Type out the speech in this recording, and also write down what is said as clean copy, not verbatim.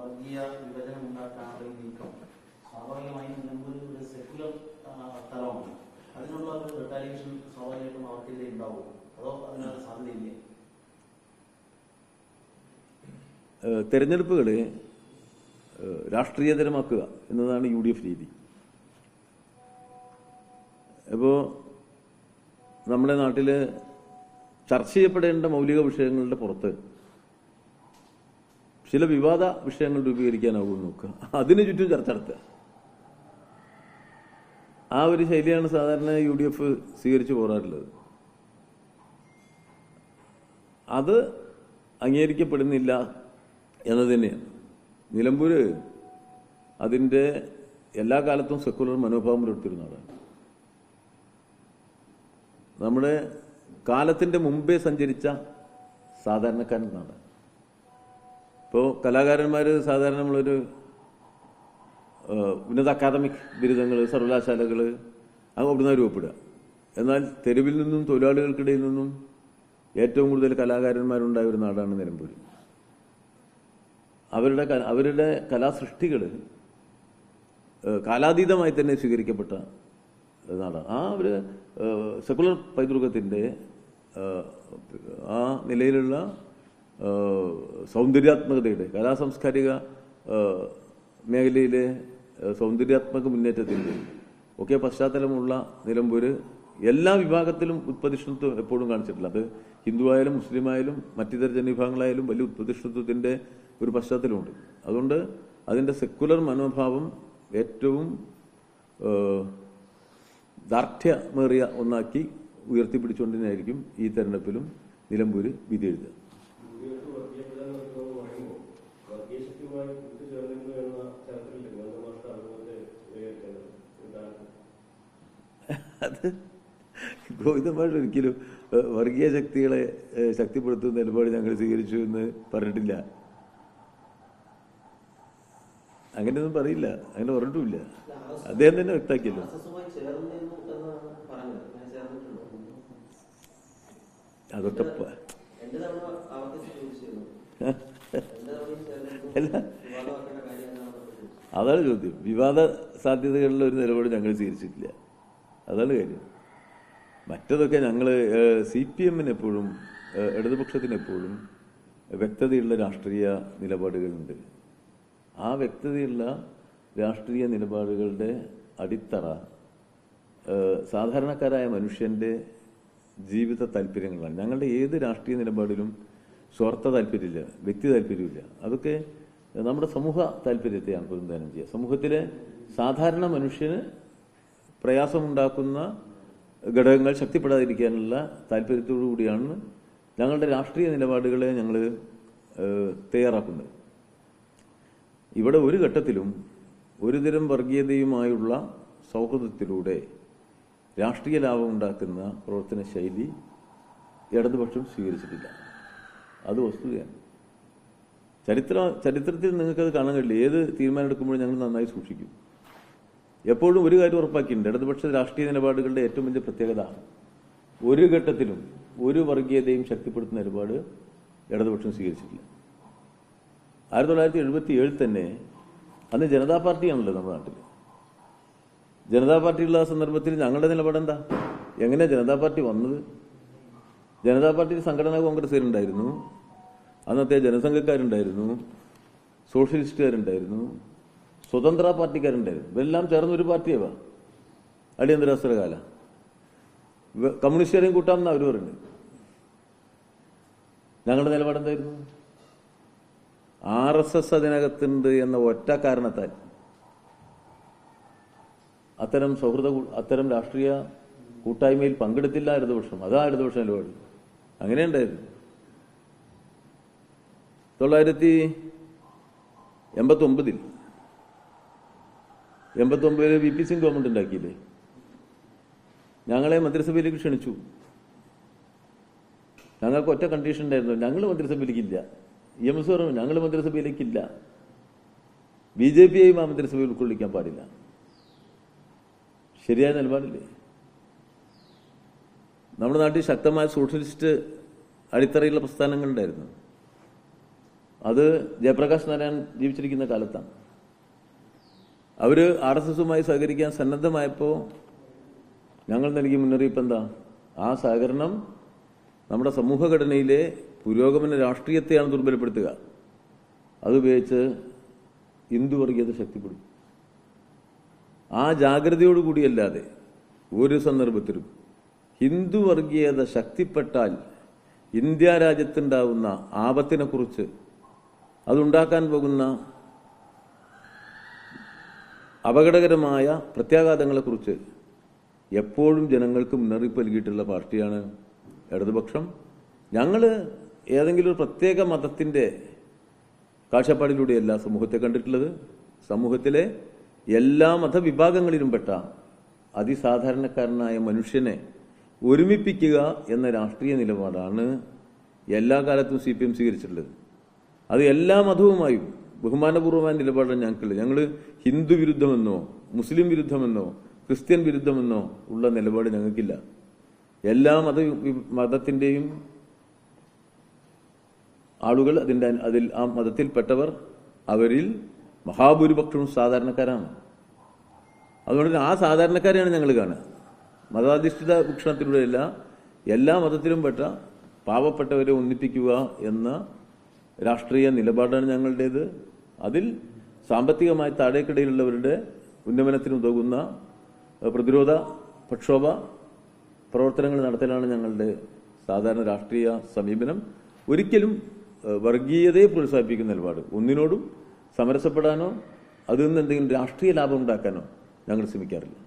വർഗീയ വിഭജനം ഉണ്ടാക്കാനുള്ള ഈ നീക്കം സ്വാഭാവികമായും നിലമ്പൂർ ഒരു സെക്യുലർ സ്ഥലമാണ്. അതിനുള്ള ഒരു റിട്ടാലിയേഷൻ സ്വാഭാവികമായിട്ടും അവർക്കെതിരെ ഉണ്ടാവും. അതോ അതിനുള്ള സാധ്യതയില്ലേ? തെരഞ്ഞെടുപ്പുകളെ രാഷ്ട്രീയതരമാക്കുക എന്നതാണ് UDF രീതി. അപ്പോൾ നമ്മുടെ നാട്ടിൽ ചർച്ച ചെയ്യപ്പെടേണ്ട മൗലിക വിഷയങ്ങളുടെ പുറത്ത് ചില വിവാദ വിഷയങ്ങൾ രൂപീകരിക്കാനാവും നോക്കുക, അതിനു ചുറ്റും ചർച്ച നടത്തുക. ആ ഒരു ശൈലിയാണ് സാധാരണ UDF സ്വീകരിച്ചു പോരാറുള്ളത്. അത് അംഗീകരിക്കപ്പെടുന്നില്ല എന്നത് തന്നെയാണ്. നിലമ്പൂർ അതിൻ്റെ എല്ലാ കാലത്തും സെക്കുലർ മനോഭാവം പുലർത്തിയിരുന്നതാണ്. നമ്മുടെ കാലത്തിൻ്റെ മുമ്പേ സഞ്ചരിച്ച സാധാരണക്കാരൻ നാട്. ഇപ്പോൾ കലാകാരന്മാർ സാധാരണ നമ്മളൊരു ഉന്നത അക്കാദമിക് ബിരുദങ്ങൾ, സർവകലാശാലകൾ അവിടുന്ന് രൂപപ്പെടുക. എന്നാൽ തെരുവിൽ നിന്നും തൊഴിലാളികൾക്കിടയിൽ നിന്നും ഏറ്റവും കൂടുതൽ കലാകാരന്മാരുണ്ടായ ഒരു നാടാണ് നിലമ്പൂർ. അവരുടെ കലാസൃഷ്ടികൾ കാലാതീതമായി തന്നെ സ്വീകരിക്കപ്പെട്ട നാടാണ്. ആ ഒരു സെക്കുലർ പൈതൃകത്തിൻ്റെ ആ നിലയിലുള്ള സൗന്ദര്യാത്മകതയുടെ കലാസാംസ്കാരിക മേഖലയിലെ സൗന്ദര്യാത്മക മുന്നേറ്റത്തിൻ്റെ ഒക്കെ പശ്ചാത്തലമുള്ള നിലമ്പൂർ എല്ലാ വിഭാഗത്തിലും ഉത്പതിഷ്ണുത്വം എപ്പോഴും കാണിച്ചിട്ടില്ല. അത് ഹിന്ദു ആയാലും മുസ്ലിം ആയാലും മറ്റിതര ജനവിഭാഗങ്ങളായാലും വലിയ ഉത്പതിഷ്ണുത്വത്തിൻ്റെ ഒരു പശ്ചാത്തലമുണ്ട്. അതുകൊണ്ട് അതിൻ്റെ സെക്കുലർ മനോഭാവം ഏറ്റവും ദാർഢ്യമേറിയ ഒന്നാക്കി ഉയർത്തിപ്പിടിച്ചുകൊണ്ടിനായിരിക്കും ഈ തെരഞ്ഞെടുപ്പിലും നിലമ്പൂർ വിധി എഴുതുക. അത് ഗോവിന്ദന്മാരുടെ ഒരിക്കലും വർഗീയ ശക്തികളെ ശക്തിപ്പെടുത്തുന്ന നിലപാട് ഞങ്ങൾ സ്വീകരിച്ചു എന്ന് പറഞ്ഞിട്ടില്ല. അങ്ങനെയൊന്നും പറയില്ല, അങ്ങനെ പറഞ്ഞിട്ടുമില്ല. അദ്ദേഹം തന്നെ വ്യക്തമാക്കിയല്ലോ. അതൊക്കെ അതാണ് ചോദ്യം. വിവാദ സാധ്യതകളിലെ ഒരു നിലപാട് ഞങ്ങൾ സ്വീകരിച്ചിട്ടില്ല, അതാണ് കാര്യം. മറ്റതൊക്കെ ഞങ്ങൾ CPM-നെപ്പോഴും ഇടതുപക്ഷത്തിനെപ്പോഴും വ്യക്തതയുള്ള രാഷ്ട്രീയ നിലപാടുകളുണ്ട്. ആ വ്യക്തതയുള്ള രാഷ്ട്രീയ നിലപാടുകളുടെ അടിത്തറ സാധാരണക്കാരായ മനുഷ്യൻ്റെ ജീവിത താല്പര്യങ്ങളാണ്. ഞങ്ങളുടെ ഏത് രാഷ്ട്രീയ നിലപാടിലും സ്വാർത്ഥ താല്പര്യമില്ല, വ്യക്തി താല്പര്യമില്ല. അതൊക്കെ നമ്മുടെ സമൂഹ താല്പര്യത്തെയാണ് പ്രതിനിധാനം ചെയ്യുക. സമൂഹത്തിലെ സാധാരണ മനുഷ്യന് പ്രയാസമുണ്ടാക്കുന്ന ഘടകങ്ങൾ ശക്തിപ്പെടാതിരിക്കാനുള്ള താല്പര്യത്തോടു കൂടിയാണ് ഞങ്ങളുടെ രാഷ്ട്രീയ നിലപാടുകളെ ഞങ്ങൾ തയ്യാറാക്കുന്നത്. ഇവിടെ ഒരു ഘട്ടത്തിലും ഒരുതരം വർഗീയതയുമായുള്ള സൗഹൃദത്തിലൂടെ രാഷ്ട്രീയ ലാഭം ഉണ്ടാക്കുന്ന പ്രവർത്തന ശൈലി ഇടതുപക്ഷം സ്വീകരിച്ചിട്ടില്ല. അത് വസ്തുതയാണ്. ചരിത്രത്തിൽ നിങ്ങൾക്കത് കാണാൻ കഴിയില്ല. ഏത് തീരുമാനം എടുക്കുമ്പോഴും ഞങ്ങൾ നന്നായി സൂക്ഷിക്കും. എപ്പോഴും ഒരു കാര്യം ഉറപ്പാക്കിയിട്ടുണ്ട്, ഇടതുപക്ഷ രാഷ്ട്രീയ നിലപാടുകളുടെ ഏറ്റവും വലിയ പ്രത്യേകത ഒരു ഘട്ടത്തിലും ഒരു വർഗീയതയും ശക്തിപ്പെടുത്തുന്ന നിലപാട് ഇടതുപക്ഷം സ്വീകരിച്ചിട്ടില്ല. 1977 തന്നെ അന്ന് ജനതാ പാർട്ടിയാണല്ലോ നമ്മുടെ നാട്ടിൽ. ജനതാ പാർട്ടിയുള്ള സന്ദർഭത്തിൽ ഞങ്ങളുടെ നിലപാടെന്താ? എങ്ങനെ ജനതാ പാർട്ടി വന്നത്? ജനതാ പാർട്ടിയിൽ സംഘടനാ കോൺഗ്രസ്സുകാരുണ്ടായിരുന്നു, അന്നത്തെ ജനസംഘക്കാരുണ്ടായിരുന്നു, സോഷ്യലിസ്റ്റുകാരുണ്ടായിരുന്നു, സ്വതന്ത്ര പാർട്ടിക്കാരുണ്ടായിരുന്നു. ഇതെല്ലാം ചേർന്നൊരു പാർട്ടിയാവാ അടിയന്തരാവസ്ഥ കാല. കമ്മ്യൂണിസ്റ്റുകാരെയും കൂട്ടാമെന്ന് അവർ പറഞ്ഞു. ഞങ്ങളുടെ നിലപാടെന്തായിരുന്നു? RSS അതിനകത്തുണ്ട് എന്ന ഒറ്റ കാരണത്താൽ അത്തരം രാഷ്ട്രീയ കൂട്ടായ്മയിൽ പങ്കെടുത്തില്ല ഇടതുപക്ഷം. അതാ ഇടതുപക്ഷ നിലപാട്. അങ്ങനെ ഉണ്ടായിരുന്നു. 1989 VP സിംഗ് ഗവൺമെന്റ് ഉണ്ടാക്കിയില്ലേ? ഞങ്ങളെ മന്ത്രിസഭയിലേക്ക് ക്ഷണിച്ചു. ഞങ്ങൾക്ക് ഒറ്റ കണ്ടീഷൻ ഉണ്ടായിരുന്നു, ഞങ്ങൾ മന്ത്രിസഭയിലേക്കില്ല. EMS പറഞ്ഞു ഞങ്ങൾ മന്ത്രിസഭയിലേക്കില്ല, BJP-യെയും ആ മന്ത്രിസഭയിൽ ഉൾക്കൊള്ളിക്കാൻ പാടില്ല. ശരിയായ നിലപാടില്ലേ? നമ്മുടെ നാട്ടിൽ ശക്തമായ സോഷ്യലിസ്റ്റ് അടിത്തറയുള്ള പ്രസ്ഥാനങ്ങളുണ്ടായിരുന്നു. അത് ജയപ്രകാശ് നാരായൺ ജീവിച്ചിരിക്കുന്ന കാലത്താണ്. അവര് RSSുമായി സഹകരിക്കാൻ സന്നദ്ധമായപ്പോൾ ഞങ്ങൾ നൽകിയ മുന്നറിയിപ്പ് എന്താ? ആ സഹകരണം നമ്മുടെ സമൂഹഘടനയിലെ പുരോഗമന രാഷ്ട്രീയത്തെയാണ് ദുർബലപ്പെടുത്തുക. അതുപയോഗിച്ച് ഹിന്ദു വർഗീയത ശക്തിപ്പെടും. ആ ജാഗ്രതയോടുകൂടിയല്ലാതെ ഒരു സന്ദർഭത്തിലും ഹിന്ദു വർഗീയത ശക്തിപ്പെട്ടാൽ ഇന്ത്യ രാജ്യത്തുണ്ടാവുന്ന ആപത്തിനെക്കുറിച്ച്, അതുണ്ടാക്കാൻ പോകുന്ന അപകടകരമായ പ്രത്യാഘാതങ്ങളെക്കുറിച്ച് എപ്പോഴും ജനങ്ങൾക്ക് മുന്നറിയിപ്പ് നൽകിയിട്ടുള്ള പാർട്ടിയാണ് ഇടതുപക്ഷം. ഞങ്ങൾ ഏതെങ്കിലും ഒരു പ്രത്യേക മതത്തിന്റെ കാഴ്ചപ്പാടിലൂടെയല്ല സമൂഹത്തെ കണ്ടിട്ടുള്ളത്. സമൂഹത്തിലെ എല്ലാ മതവിഭാഗങ്ങളിലും പെട്ട അതിസാധാരണക്കാരനായ മനുഷ്യനെ ഒരുമിപ്പിക്കുക എന്ന രാഷ്ട്രീയ നിലപാടാണ് എല്ലാ കാലത്തും CPM സ്വീകരിച്ചിട്ടുള്ളത്. അത് എല്ലാ മതവുമായും ബഹുമാനപൂർവമായ നിലപാടാണ് ഞങ്ങൾക്കുള്ളത്. ഞങ്ങൾ ഹിന്ദു വിരുദ്ധമെന്നോ മുസ്ലിം വിരുദ്ധമെന്നോ ക്രിസ്ത്യൻ വിരുദ്ധമെന്നോ ഉള്ള നിലപാട് ഞങ്ങൾക്കില്ല. എല്ലാ മതത്തിന്റെയും ആളുകൾ അതിൽ ആ മതത്തിൽപ്പെട്ടവർ അവരിൽ മഹാഭൂരിപക്ഷവും സാധാരണക്കാരാണ്. അതുകൊണ്ട് ആ സാധാരണക്കാരെയാണ് ഞങ്ങൾ കാണുക. മതാധിഷ്ഠിത വീക്ഷണത്തിലൂടെയല്ല, എല്ലാ മതത്തിലും പെട്ട പാവപ്പെട്ടവരെ ഒന്നിപ്പിക്കുക എന്ന രാഷ്ട്രീയ നിലപാടാണ് ഞങ്ങളുടേത്. അതിൽ സാമ്പത്തികമായി താഴേക്കിടയിലുള്ളവരുടെ ഉന്നമനത്തിന് ഉതകുന്ന പ്രതിരോധ പ്രക്ഷോഭ പ്രവർത്തനങ്ങൾ നടത്തലാണ് ഞങ്ങളുടെ സാധാരണ രാഷ്ട്രീയ സമീപനം. ഒരിക്കലും വർഗീയതയെ പ്രോത്സാഹിപ്പിക്കുന്ന നിലപാട്, ഒന്നിനോടും സമരസപ്പെടാനോ അതിൽ നിന്ന് എന്തെങ്കിലും രാഷ്ട്രീയ ലാഭം ഉണ്ടാക്കാനോ ഞങ്ങൾ ശ്രമിക്കാറില്ല.